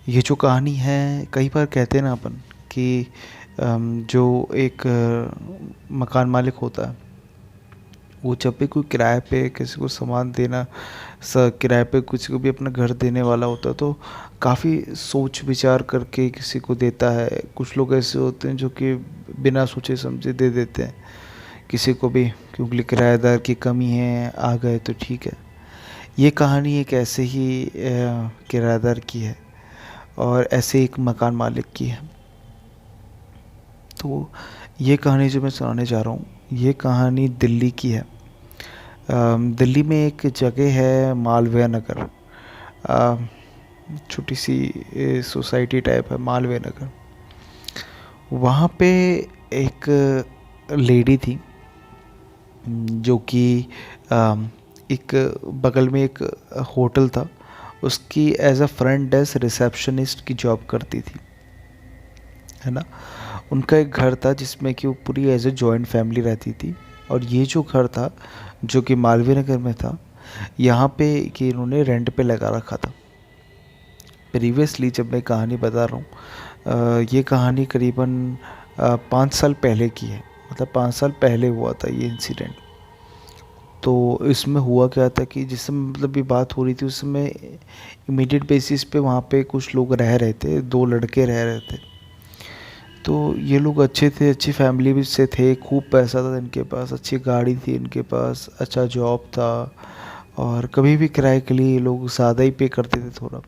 ये जो कहानी है, कई बार कहते हैं ना अपन कि जो एक मकान मालिक होता है, वो जब भी कोई किराए पे किसी को सामान देना, किराए पे किसी को भी अपना घर देने वाला होता है, तो काफ़ी सोच विचार करके किसी को देता है। कुछ लोग ऐसे होते हैं जो कि बिना सोचे समझे दे देते हैं किसी को भी, क्योंकि किराएदार की कमी है, आ गए तो ठीक है। ये कहानी एक ऐसे ही किराएदार की है और ऐसे एक मकान मालिक की है। तो ये कहानी जो मैं सुनाने जा रहा हूँ, ये कहानी दिल्ली की है। दिल्ली में एक जगह है मालवीय नगर। छोटी सी सोसाइटी टाइप है मालवीय नगर। वहाँ पे एक लेडी थी जो कि एक बगल में एक होटल था, उसकी as a front desk receptionist की जॉब करती थी, है ना। उनका एक घर था जिसमें कि वो पूरी एज ए जॉइंट फैमिली रहती थी। और ये जो घर था जो कि मालवीय नगर में था, यहाँ पे कि इन्होंने रेंट पे लगा रखा था। प्रीवियसली जब मैं कहानी बता रहा हूँ, ये कहानी करीबन 5 साल पहले की है, मतलब 5 साल पहले हुआ था ये इंसिडेंट। तो इसमें हुआ क्या था कि जिस समय मतलब ये बात हो रही थी, उस समय इमीडिएट बेसिस पे वहाँ पे कुछ लोग रह रहे थे, 2 लड़के रह रहे थे। तो ये लोग अच्छे थे, अच्छी फैमिली भी से थे, खूब पैसा था इनके पास, अच्छी गाड़ी थी इनके पास, अच्छा जॉब था। और कभी भी किराए के लिए ये लोग ज़्यादा ही पे करते थे थोड़ा,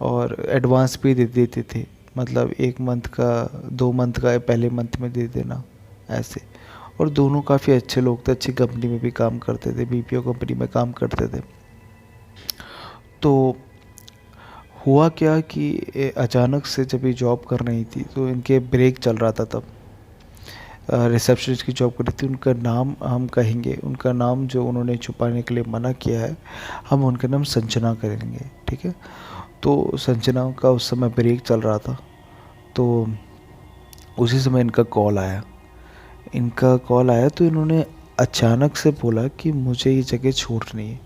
और एडवांस भी दे देते थे। मतलब 1 मंथ का, 2 मंथ का पहले मंथ में दे देना, ऐसे। और दोनों काफ़ी अच्छे लोग थे, अच्छी कंपनी में भी काम करते थे, बीपीओ कंपनी में काम करते थे। तो हुआ क्या कि अचानक से जब ये जॉब कर रही थी तो इनके ब्रेक चल रहा था तब। रिसेप्शनिस्ट की जॉब कर रही थी। उनका नाम हम कहेंगे, उनका नाम जो उन्होंने छुपाने के लिए मना किया है, हम उनका नाम संजना करेंगे, ठीक है। तो संजना का उस समय ब्रेक चल रहा था, तो उसी समय इनका कॉल आया। इनका कॉल आया तो इन्होंने अचानक से बोला कि मुझे ये जगह छोड़नी है,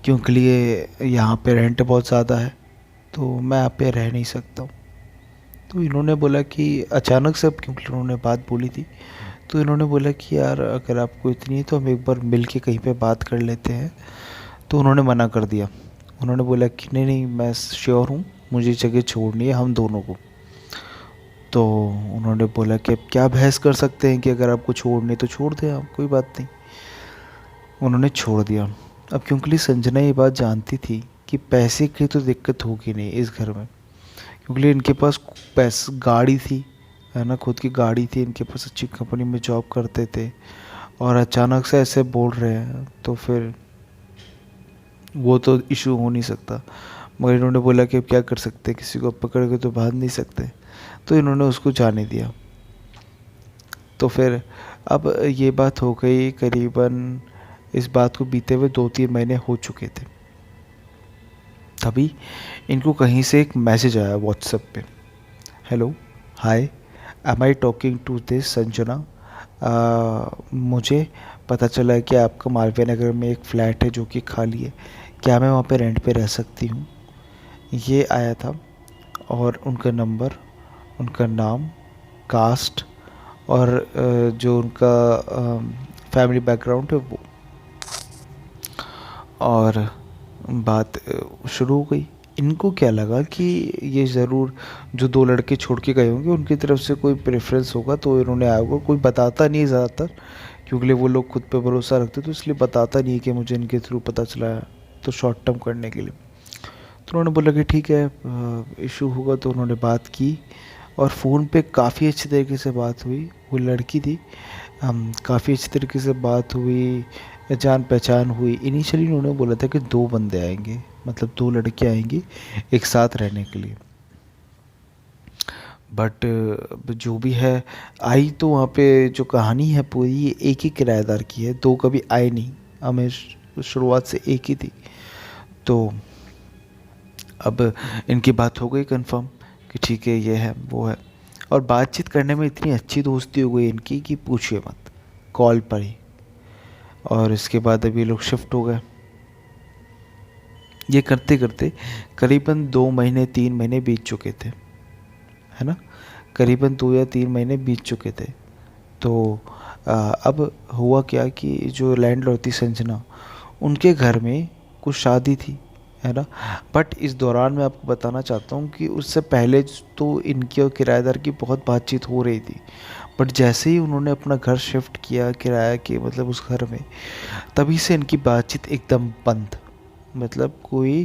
क्योंकि ये यहाँ पे रेंट बहुत ज़्यादा है, तो मैं यहाँ पे रह नहीं सकता हूँ। तो इन्होंने बोला कि अचानक से, अब क्योंकि उन्होंने बात बोली थी, तो इन्होंने बोला कि यार अगर आपको इतनी है तो हम एक बार मिल के कहीं पे बात कर लेते हैं। तो उन्होंने मना कर दिया। उन्होंने बोला कि नहीं नहीं, मैं श्योर हूँ, मुझे जगह छोड़नी है हम दोनों को। तो उन्होंने बोला कि अब क्या बहस कर सकते हैं कि अगर आपको छोड़नी तो छोड़ दें आप, कोई बात नहीं। उन्होंने छोड़ दिया। अब क्योंकि संजना ये बात जानती थी कि पैसे की तो दिक्कत होगी नहीं इस घर में, क्योंकि इनके पास गाड़ी थी, है ना, खुद की गाड़ी थी इनके पास, अच्छी कंपनी में जॉब करते थे। और अचानक से ऐसे बोल रहे हैं तो फिर वो तो इशू हो नहीं सकता। मगर इन्होंने बोला कि अब क्या कर सकते हैं, किसी को पकड़ के तो बांध नहीं सकते। तो इन्होंने उसको जाने दिया। तो फिर अब ये बात हो गई करीबन, इस बात को बीते हुए 2-3 महीने हो चुके थे। तभी इनको कहीं से एक मैसेज आया व्हाट्सएप पे। Hello, hi, am I talking to this Sanjana. मुझे पता चला है कि आपका मालवीय नगर में एक फ़्लैट है जो कि खाली है, क्या मैं वहाँ पे रेंट पे रह सकती हूँ? ये आया था। और उनका नंबर, उनका नाम, कास्ट, और जो उनका फैमिली बैकग्राउंड है वो। और बात शुरू हो गई। इनको क्या लगा कि ये ज़रूर जो 2 लड़के छोड़ के गए होंगे उनकी तरफ से कोई प्रेफरेंस होगा, तो इन्होंने आया होगा। कोई बताता नहीं है ज़्यादातर, क्योंकि वो लोग खुद पे भरोसा रखते, तो इसलिए बताता नहीं है कि मुझे इनके थ्रू पता चला है, तो शॉर्ट टर्म करने के लिए। तो उन्होंने बोला कि ठीक है, इशू होगा। तो उन्होंने बात की और फ़ोन पे काफ़ी अच्छी तरीके से बात हुई। वो लड़की थी, काफ़ी अच्छी तरीके से बात हुई, जान पहचान हुई। इनिशियली उन्होंने बोला था कि 2 बंदे आएंगे, मतलब 2 लड़के आएंगे एक साथ रहने के लिए। बट जो भी है, आई तो वहाँ पे जो कहानी है पूरी एक ही किराएदार की है, 2 कभी आए नहीं। हमें शुरुआत से एक ही थी। तो अब इनकी बात हो गई कंफर्म कि ठीक है, ये है वो है। और बातचीत करने में इतनी अच्छी दोस्ती हो गई इनकी कि पूछिए मत, कॉल पर ही। और इसके बाद अभी लोग शिफ्ट हो गए। ये करते करते करीबन 2 महीने 3 महीने बीत चुके थे, है ना। करीबन 2 या 3 महीने बीत चुके थे। तो अब हुआ क्या कि जो लैंडलॉर्ड थी संजना, उनके घर में कुछ शादी थी, है ना। बट इस दौरान मैं आपको बताना चाहता हूँ कि उससे पहले तो इनकी और किराएदार की बहुत बातचीत हो रही थी। बट जैसे ही उन्होंने अपना घर शिफ्ट किया किराया के मतलब उस घर में, तभी से इनकी बातचीत एकदम बंद। मतलब कोई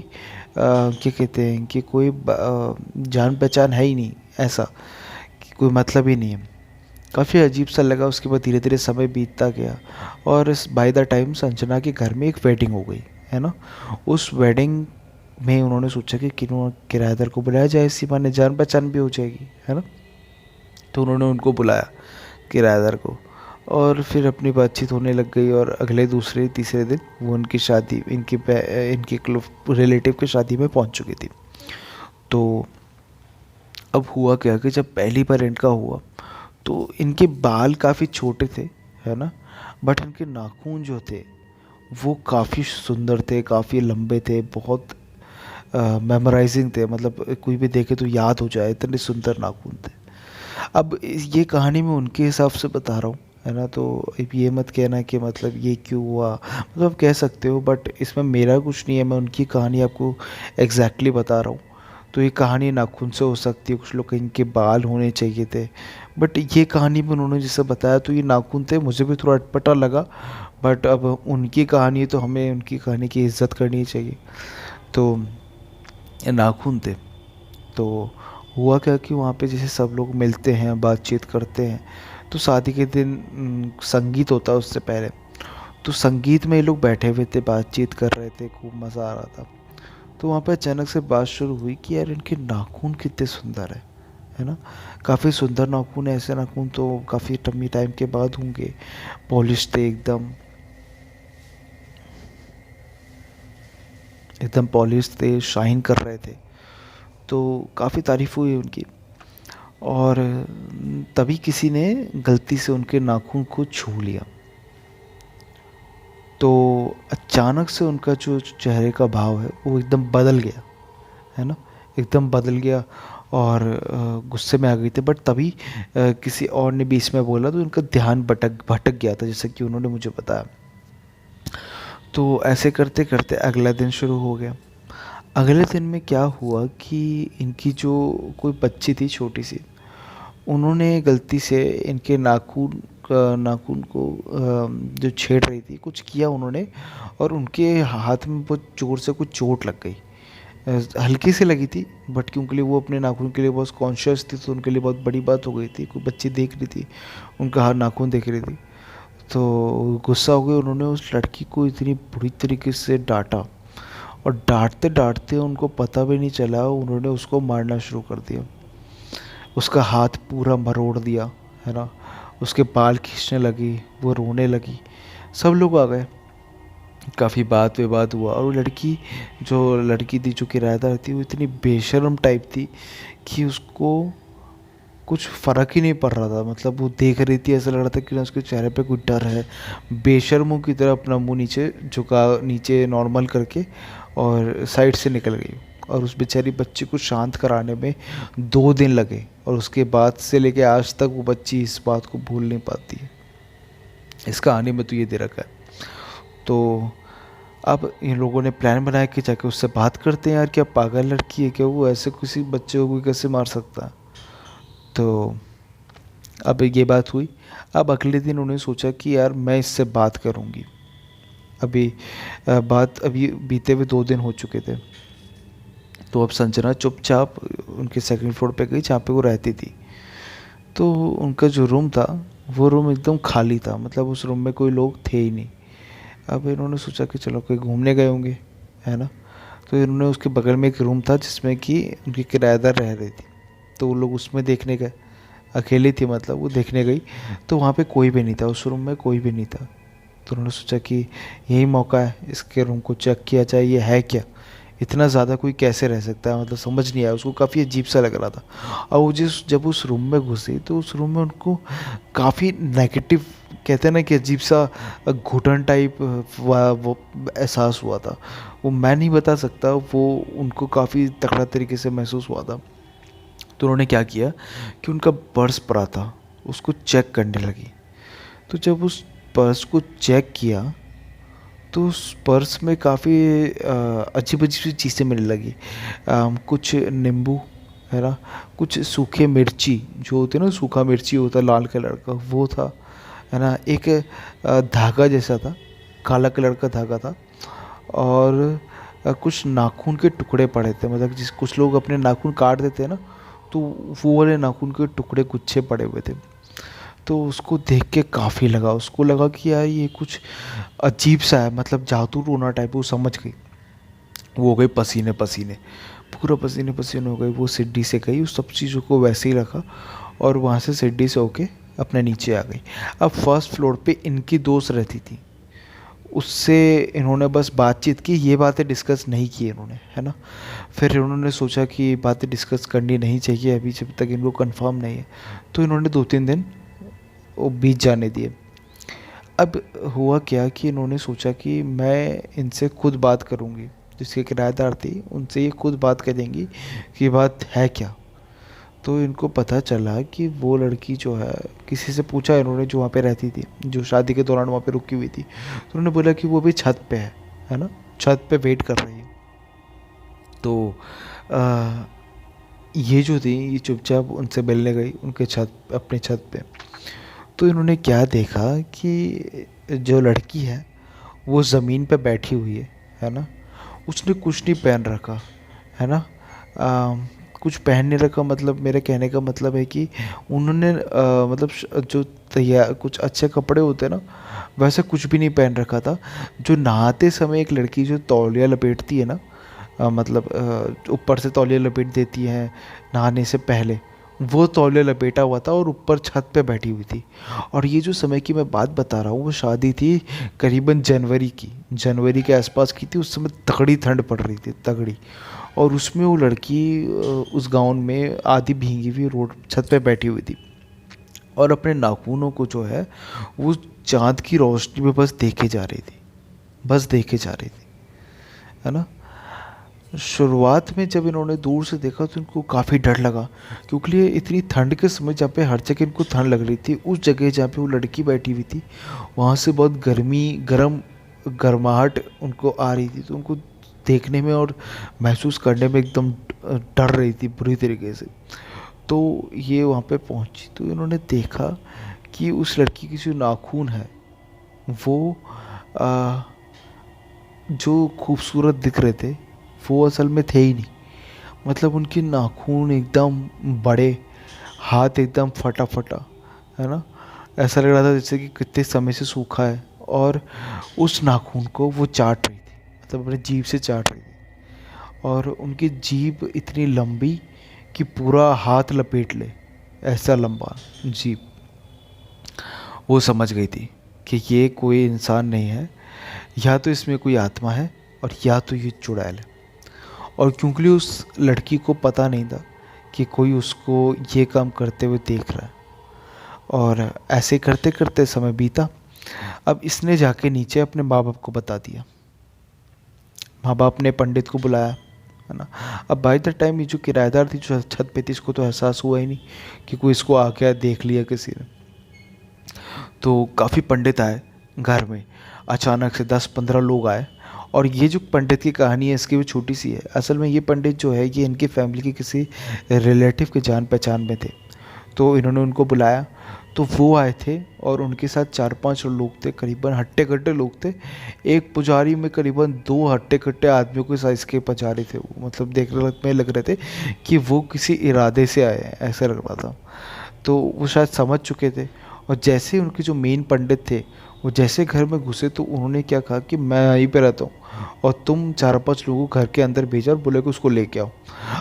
क्या कहते हैं कि कोई जान पहचान है ही नहीं, ऐसा कि कोई मतलब ही नहीं है। काफ़ी अजीब सा लगा। उसके बाद धीरे धीरे समय बीतता गया और इस बाय द टाइम संजना के घर में एक वेडिंग हो गई, है ना। उस वेडिंग में उन्होंने सोचा कि क्यों किराएदार को बुलाया जाए, इसी बहाने जान पहचान भी हो जाएगी, है ना। तो उन्होंने उनको बुलाया, किराएदार को, और फिर अपनी बातचीत होने लग गई। और अगले दूसरे तीसरे दिन वो उनकी शादी इनके रिलेटिव की शादी में पहुंच चुकी थी। तो अब हुआ क्या कि जब पहली बार इनका हुआ तो इनके बाल काफ़ी छोटे थे, है ना। बट इनके नाखून जो थे वो काफ़ी सुंदर थे, काफ़ी लंबे थे, बहुत मेमोराइजिंग थे। मतलब कोई भी देखे तो याद हो जाए, इतने सुंदर नाखून थे। अब ये कहानी मैं उनके हिसाब से बता रहा हूँ, है ना। तो अब ये मत कहना कि मतलब ये क्यों हुआ, मतलब आप कह सकते हो, बट इसमें मेरा कुछ नहीं है। मैं उनकी कहानी आपको एग्जैक्टली बता रहा हूँ। तो ये कहानी नाखून से हो सकती है, कुछ लोग कहीं के बाल होने चाहिए थे, बट ये कहानी में उन्होंने जैसे बताया तो ये नाखून थे। मुझे भी थोड़ा अटपटा लगा, बट अब उनकी कहानी है तो हमें उनकी कहानी की इज्जत करनी चाहिए। तो ये नाखून थे। तो हुआ क्या कि वहाँ पे जैसे सब लोग मिलते हैं, बातचीत करते हैं। तो शादी के दिन संगीत होता है उससे पहले। तो संगीत में ये लोग बैठे हुए थे, बातचीत कर रहे थे, खूब मज़ा आ रहा था। तो वहाँ पे अचानक से बात शुरू हुई कि यार इनके नाखून कितने सुंदर है ना। काफ़ी सुंदर नाखून है, ऐसे नाखून तो काफ़ी लंबी टाइम के बाद होंगे। पॉलिश थे एकदम, एकदम पॉलिश थे, शाइन कर रहे थे। तो काफ़ी तारीफ़ हुई उनकी। और तभी किसी ने गलती से उनके नाखून को छू लिया। तो अचानक से उनका जो चेहरे का भाव है वो एकदम बदल गया, है ना। एकदम बदल गया और गुस्से में आ गई थी। बट तभी किसी और ने बीच में बोला तो उनका ध्यान भटक भटक गया था, जैसे कि उन्होंने मुझे बताया। तो ऐसे करते करते अगला दिन शुरू हो गया। अगले दिन में क्या हुआ कि इनकी जो कोई बच्ची थी छोटी सी, उन्होंने गलती से इनके नाखून को जो छेड़ रही थी, कुछ किया उन्होंने, और उनके हाथ में बहुत ज़ोर से कुछ चोट लग गई। हल्की सी लगी थी, बट क्योंकि लिए वो अपने नाखून के लिए बहुत कॉन्शियस थी तो उनके लिए बहुत बड़ी बात हो गई थी। कोई बच्ची देख रही थी, उनका हाथ नाखून देख रही थी। तो गुस्सा हो गए, उन्होंने उस लड़की को इतनी बुरी तरीके से डांटा, और डांटते डांटते उनको पता भी नहीं चला, उन्होंने उसको मारना शुरू कर दिया। उसका हाथ पूरा मरोड़ दिया, है ना। उसके बाल खींचने लगी, वो रोने लगी। सब लोग आ गए, काफ़ी बात विवाद हुआ। और वो लड़की थी जो किराएदार थी, वो इतनी बेशर्म टाइप थी कि उसको कुछ फ़र्क ही नहीं पड़ रहा था। मतलब वो देख रही थी, ऐसा लग रहा था कि ना उसके चेहरे पे कोई डर है। बेशर्मों की तरह अपना मुंह नीचे झुका, नीचे नॉर्मल करके, और साइड से निकल गई। और उस बेचारी बच्ची को शांत कराने में 2 दिन लगे, और उसके बाद से लेके आज तक वो बच्ची इस बात को भूल नहीं पाती है। इस कहानी में तो ये दे रखा है। तो अब इन लोगों ने प्लान बनाया कि जाके उससे बात करते हैं, यार क्या पागल लड़की है क्या, वो ऐसे किसी बच्चे को कोई कैसे मार सकता है। तो अब ये बात हुई। अब अगले दिन उन्होंने सोचा कि यार मैं इससे बात करूँगी। बात अभी बीते हुए 2 दिन हो चुके थे। तो अब संजना चुपचाप उनके सेकंड फ्लोर पे गई जहाँ पे वो रहती थी। तो उनका जो रूम था वो रूम एकदम खाली था, मतलब उस रूम में कोई लोग थे ही नहीं। अब इन्होंने सोचा कि चलो कोई घूमने गए होंगे, है ना। तो इन्होंने उसके बगल में एक रूम था जिसमें कि उनकी किराएदार रह रही थी। तो वो लोग उसमें देखने गए, अकेली थी, मतलब वो देखने गई। तो वहाँ पे कोई भी नहीं था, उस रूम में कोई भी नहीं था। तो उन्होंने सोचा कि यही मौका है, इसके रूम को चेक किया जाए, ये है क्या, इतना ज़्यादा कोई कैसे रह सकता है। मतलब समझ नहीं आया उसको, काफ़ी अजीब सा लग रहा था। और वो जब उस रूम में घुसी तो उस रूम में उनको काफ़ी नेगेटिव, कहते हैं ना कि अजीब सा घुटन टाइप वो एहसास हुआ था। वो मैं नहीं बता सकता, वो उनको काफ़ी तगड़ा तरीके से महसूस हुआ था। तो उन्होंने क्या किया कि उनका पर्स पड़ा था, उसको चेक करने लगी। तो जब उस पर्स को चेक किया तो उस पर्स में काफ़ी अजीब अजीब सी चीज़ें मिलने लगी। कुछ नींबू, है ना, कुछ सूखे मिर्ची जो होते हैं ना, सूखा मिर्ची होता है लाल कलर का, वो था, है ना। एक धागा जैसा था, काला कलर का धागा था। और कुछ नाखून के टुकड़े पड़े थे, मतलब जिस कुछ लोग अपने नाखून काट देते हैं ना, तो वो वाले नाखून के टुकड़े गुच्छे पड़े हुए थे। तो उसको देख के काफ़ी लगा, उसको लगा कि यार ये कुछ अजीब सा है, मतलब जादू टोना टाइप। वो समझ गई, वो हो गई पसीने पसीने, पूरा पसीने पसीने हो गई। वो सीढ़ी से गई, उस सब चीज़ों को वैसे ही रखा और वहाँ से सीढ़ी से होके अपने नीचे आ गई। अब फर्स्ट फ्लोर पे इनकी दोस्त रहती थी, उससे इन्होंने बस बातचीत की, ये बातें डिस्कस नहीं की इन्होंने, है ना। फिर इन्होंने सोचा कि बातें डिस्कस करनी नहीं चाहिए अभी, जब तक इनको कंफर्म नहीं है। तो इन्होंने 2-3 दिन वो बीत जाने दिए। अब हुआ क्या कि इन्होंने सोचा कि मैं इनसे खुद बात करूँगी, जिसके किराएदार थी उनसे ये खुद बात करेंगी कि बात है क्या। तो इनको पता चला कि वो लड़की जो है, किसी से पूछा इन्होंने जो वहाँ पे रहती थी, जो शादी के दौरान वहाँ पे रुकी हुई थी, तो उन्होंने बोला कि वो भी छत पे है ना, छत पे वेट कर रही है। तो आ, ये जो थी, ये चुपचाप उनसे मिलने गई उनके छत, अपने छत पे। तो इन्होंने क्या देखा कि जो लड़की है वो ज़मीन पे बैठी हुई है ना। उसने कुछ नहीं पहन रखा, है ना। आ, कुछ पहन नहीं रखा, मतलब मेरे कहने का मतलब है कि उन्होंने मतलब जो तैयार कुछ अच्छे कपड़े होते हैं ना, वैसे कुछ भी नहीं पहन रखा था। जो नहाते समय एक लड़की जो तौलिया लपेटती है ना, मतलब ऊपर से तौलिया लपेट देती है नहाने से पहले, वो तौलिया लपेटा हुआ था और ऊपर छत पे बैठी हुई थी। और ये जो समय की मैं बात बता रहा हूँ, वो शादी थी करीबन जनवरी की, जनवरी के आसपास की थी। उस समय तगड़ी ठंड पड़ रही थी, तगड़ी। और उसमें वो लड़की उस गाउन में आधी भीगी हुई रोड छत पे बैठी हुई थी और अपने नाखूनों को जो है वो चाँद की रोशनी में बस देखे जा रही थी, बस देखे जा रही थी, है ना। शुरुआत में जब इन्होंने दूर से देखा तो इनको काफ़ी डर लगा, क्योंकि ये इतनी ठंड के समय जहाँ पे हर जगह इनको ठंड लग रही थी, उस जगह जहाँ पे वो लड़की बैठी हुई थी वहाँ से बहुत गर्माहट उनको आ रही थी। तो उनको देखने में और महसूस करने में एकदम डर रही थी बुरी तरीके से। तो ये वहाँ पे पहुँची तो इन्होंने देखा कि उस लड़की की जो नाखून है वो आ, जो खूबसूरत दिख रहे थे वो असल में थे ही नहीं। मतलब उनकी नाखून एकदम बड़े, हाथ एकदम फटा फटा, है ना। ऐसा लग रहा था जैसे कि कितने समय से सूखा है। और उस नाखून को वो चाट रही थी, मतलब अपने जीभ से चाट रही थी। और उनकी जीभ इतनी लंबी कि पूरा हाथ लपेट ले, ऐसा लंबा जीभ। वो समझ गई थी कि ये कोई इंसान नहीं है, या तो इसमें कोई आत्मा है और या तो ये चुड़ैल है। और क्योंकि उस लड़की को पता नहीं था कि कोई उसको ये काम करते हुए देख रहा है। और ऐसे करते करते समय बीता। अब इसने जाके नीचे अपने माँ बाप को बता दिया। माँ बाप ने पंडित को बुलाया, है ना। अब बाय द टाइम ये जो किराएदार थी जो छत पे थी, इसको तो एहसास हुआ ही नहीं कि कोई इसको आ गया देख लिया किसी ने। तो काफ़ी पंडित आए घर में, अचानक से 10-15 लोग आए। और ये जो पंडित की कहानी है इसकी भी छोटी सी है। असल में ये पंडित जो है ये इनकी फैमिली के किसी रिलेटिव के जान पहचान में थे। तो इन्होंने उनको बुलाया, तो वो आए थे और उनके साथ 4-5 लोग थे, करीबन हट्टे कट्टे लोग थे। एक पुजारी में करीबन 2 हट्टे कट्टे आदमियों के साइज़ के पुजारी थे वो, मतलब देखने में लग रहे थे कि वो किसी इरादे से आए हैं, ऐसा लग रहा था। तो वो शायद समझ चुके थे। और जैसे ही उनके जो मेन पंडित थे वो जैसे घर में घुसे तो उन्होंने क्या कहा कि मैं यहीं पे रहता हूँ और तुम 4-5 लोगों को घर के अंदर भेजा और बोले कि उसको लेके आओ।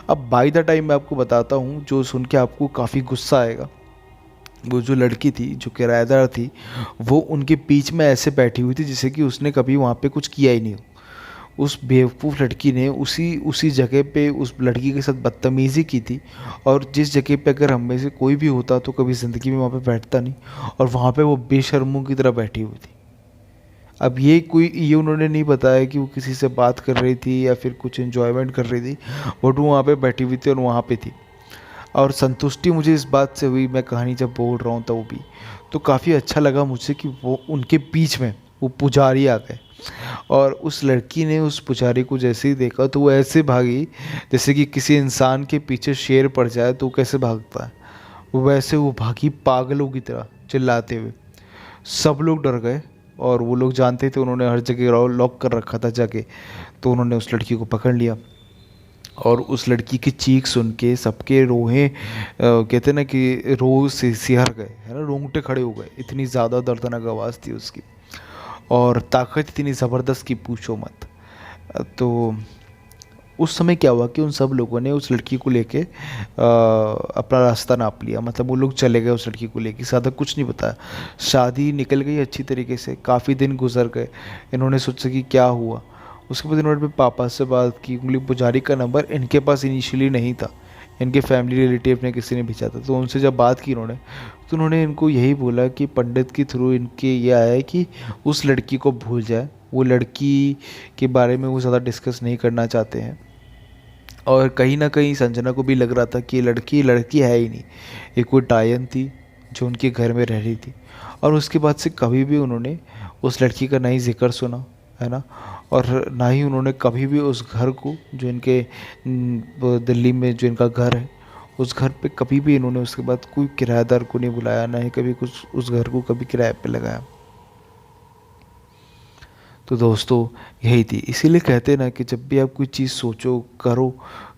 अब बाय द टाइम मैं आपको बताता हूँ, जो सुन के आपको काफ़ी गुस्सा आएगा। वो जो लड़की थी जो किराएदार थी, वो उनके बीच में ऐसे बैठी हुई थी जैसे कि उसने कभी वहाँ पे कुछ किया ही नहीं हो। उस बेवकूफ़ लड़की ने उसी उसी जगह पे उस लड़की के साथ बदतमीज़ी की थी। और जिस जगह पे अगर हम में से कोई भी होता तो कभी ज़िंदगी में वहाँ पे बैठता नहीं, और वहाँ पे वो बेशर्मों की तरह बैठी हुई थी। अब ये उन्होंने नहीं बताया कि वो किसी से बात कर रही थी या फिर कुछ एंजॉयमेंट कर रही थी, बट वो वहाँ पे बैठी हुई थी और वहाँ पे थी। और संतुष्टि मुझे इस बात से हुई, मैं कहानी जब बोल रहा हूँ तो वो भी, तो काफ़ी अच्छा लगा मुझे कि वो उनके बीच में वो पुजारी आ गए। और उस लड़की ने उस पुजारी को जैसे ही देखा तो वो ऐसे भागी जैसे कि किसी इंसान के पीछे शेर पड़ जाए तो वो कैसे भागता है, वो वैसे वो भागी पागलों की तरह चिल्लाते हुए। सब लोग डर गए और वो लोग जानते थे उन्होंने हर जगह लॉक कर रखा था जाके, तो उन्होंने उस लड़की को पकड़ लिया। और उस लड़की की चीख सुन के सबके रोहे कहते ना कि रोह से सिहर गए, है ना, रोंगटे खड़े हो गए, इतनी ज़्यादा दर्दनाक आवाज़ थी उसकी और ताकत इतनी ज़बरदस्त की पूछो मत। तो उस समय क्या हुआ कि उन सब लोगों ने उस लड़की को लेके अपना रास्ता नाप लिया, मतलब वो लोग चले गए उस लड़की को लेके, ज़्यादा कुछ नहीं बताया। शादी निकल गई अच्छी तरीके से, काफ़ी दिन गुजर गए, इन्होंने सोचा कि क्या हुआ। उसके बाद इन्होंने अपने पापा से बात की, उंगली पुजारी का नंबर इनके पास इनिशियली नहीं था, इनके फैमिली रिलेटिव ने किसी ने भेजा था, तो उनसे जब बात की इन्होंने, तो उन्होंने इनको यही बोला कि पंडित के थ्रू इनके ये आया है कि उस लड़की को भूल जाए, वो लड़की के बारे में वो ज़्यादा डिस्कस नहीं करना चाहते हैं। और कहीं ना कहीं संजना को भी लग रहा था कि लड़की लड़की है ही नहीं, ये कोई टायन थी जो उनके घर में रह रही थी। और उसके बाद से कभी भी उन्होंने उस लड़की का नहीं जिक्र सुना, है ना, और ना ही उन्होंने कभी भी उस घर को जो इनके वो दिल्ली में जो इनका घर है, उस घर पे कभी भी इन्होंने उसके बाद कोई किराएदार को नहीं बुलाया, ना ही कभी कुछ उस घर को कभी किराए पे लगाया। तो दोस्तों यही थी, इसीलिए कहते हैं ना कि जब भी आप कोई चीज़ सोचो करो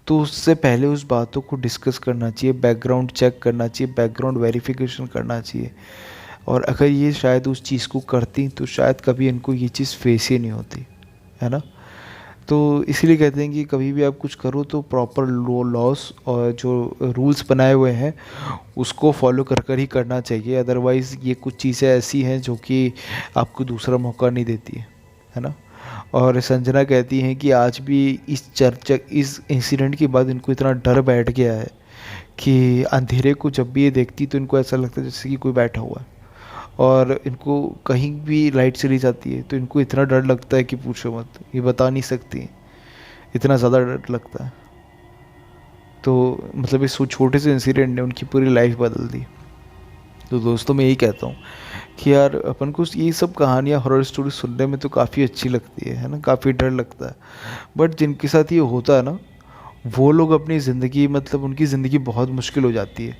तो उससे पहले उस बातों को डिस्कस करना चाहिए, बैकग्राउंड चेक करना चाहिए, बैकग्राउंड वेरिफिकेशन करना चाहिए। और अगर ये शायद उस चीज़ को करती तो शायद कभी इनको ये चीज़ फेस ही नहीं होती, है ना। तो इसीलिए कहते हैं कि कभी भी आप कुछ करो तो प्रॉपर लॉस और जो रूल्स बनाए हुए हैं उसको फॉलो कर कर ही करना चाहिए, अदरवाइज़ ये कुछ चीज़ें ऐसी हैं जो कि आपको दूसरा मौका नहीं देती है ना। और संजना कहती हैं कि आज भी इस चर्चा इस इंसिडेंट के बाद इनको इतना डर बैठ गया है कि अंधेरे को जब भी ये देखती तो इनको ऐसा लगता है जैसे कि कोई बैठा हुआ है। और इनको कहीं भी लाइट चली जाती है तो इनको इतना डर लगता है कि पूछो मत, ये बता नहीं सकती, इतना ज़्यादा डर लगता है। तो मतलब इस छोटे से इंसिडेंट ने उनकी पूरी लाइफ बदल दी। तो दोस्तों मैं यही कहता हूँ कि यार अपन को ये सब कहानियाँ हॉरर स्टोरी सुनने में तो काफ़ी अच्छी लगती है ना, काफ़ी डर लगता है, बट जिनके साथ ये होता है ना वो लोग अपनी ज़िंदगी मतलब उनकी ज़िंदगी बहुत मुश्किल हो जाती है।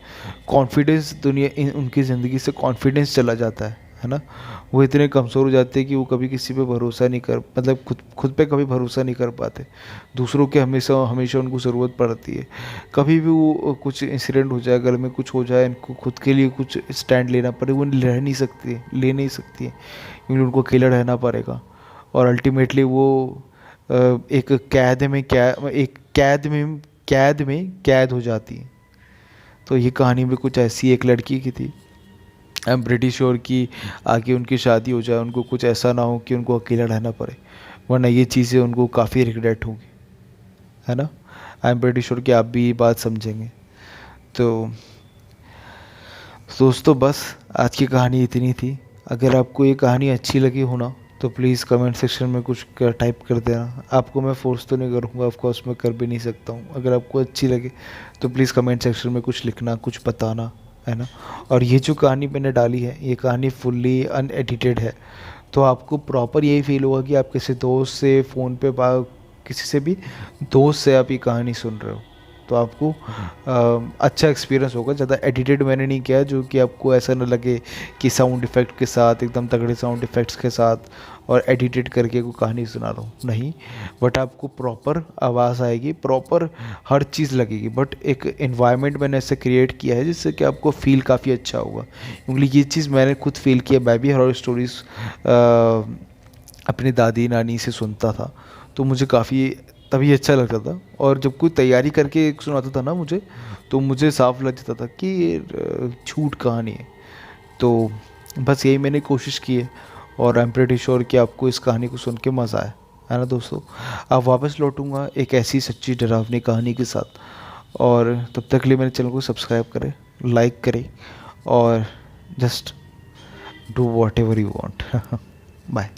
कॉन्फिडेंस उनकी ज़िंदगी से कॉन्फिडेंस चला जाता है ना। वो इतने कमज़ोर हो जाते हैं कि वो कभी किसी पे भरोसा नहीं कर मतलब खुद पे कभी भरोसा नहीं कर पाते। दूसरों के हमेशा हमेशा उनको ज़रूरत पड़ती है। कभी भी वो कुछ इंसिडेंट हो जाए, घर में कुछ हो जाए, इनको खुद के लिए कुछ स्टैंड लेना पड़े, वो ले नहीं सकती क्योंकि उनको अकेला रहना पड़ेगा। और अल्टीमेटली वो एक कैद में कैद हो जाती है। तो ये कहानी भी कुछ ऐसी एक लड़की की थी। आई एम प्रिटी श्योर कि आगे उनकी शादी हो जाए, उनको कुछ ऐसा ना हो कि उनको अकेला रहना पड़े, वरना ये चीज़ें उनको काफ़ी रिग्रेट होंगी, है ना। आई एम प्रिटी श्योर कि आप भी ये बात समझेंगे। तो दोस्तों बस आज की कहानी इतनी थी। अगर आपको ये कहानी अच्छी लगी हो ना तो प्लीज़ कमेंट सेक्शन में कुछ टाइप कर देना। आपको मैं फोर्स तो नहीं करूँगा, ऑफ कोर्स मैं कर भी नहीं सकता हूँ। अगर आपको अच्छी लगे तो प्लीज़ कमेंट सेक्शन में कुछ लिखना, कुछ बताना, है ना। और ये जो कहानी मैंने डाली है ये कहानी फुल्ली अनएडिटेड है, तो आपको प्रॉपर यही फील होगा कि आप किसी दोस्त से फ़ोन पे किसी से भी दोस्त से आप ये कहानी सुन रहे हो। तो आपको अच्छा एक्सपीरियंस होगा। ज़्यादा एडिटेड मैंने नहीं किया जो कि आपको ऐसा ना लगे कि साउंड इफ़ेक्ट के साथ एकदम तगड़े साउंड इफ़ेक्ट्स के साथ और एडिटेड करके कोई कहानी सुना रहा हूँ, नहीं। बट आपको प्रॉपर आवाज़ आएगी, प्रॉपर हर चीज़ लगेगी, बट एक इन्वायरमेंट मैंने ऐसे क्रिएट किया है जिससे कि आपको फील काफ़ी अच्छा होगा। क्योंकि ये चीज़ मैंने खुद फील किया, मैं भी हॉरर स्टोरीज़ अपनी दादी नानी से सुनता था तो मुझे काफ़ी तभी अच्छा लगता था। और जब कोई तैयारी करके सुनाता था ना मुझे, तो मुझे साफ लग जाता था कि ये झूठ कहानी है। तो बस यही मैंने कोशिश की है और आई एम प्रीटी श्योर कि आपको इस कहानी को सुन के मज़ा आया, है ना दोस्तों। अब वापस लौटूंगा एक ऐसी सच्ची डरावनी कहानी के साथ, और तब तक के लिए मेरे चैनल को सब्सक्राइब करें, लाइक करें और just do whatever you want. Bye.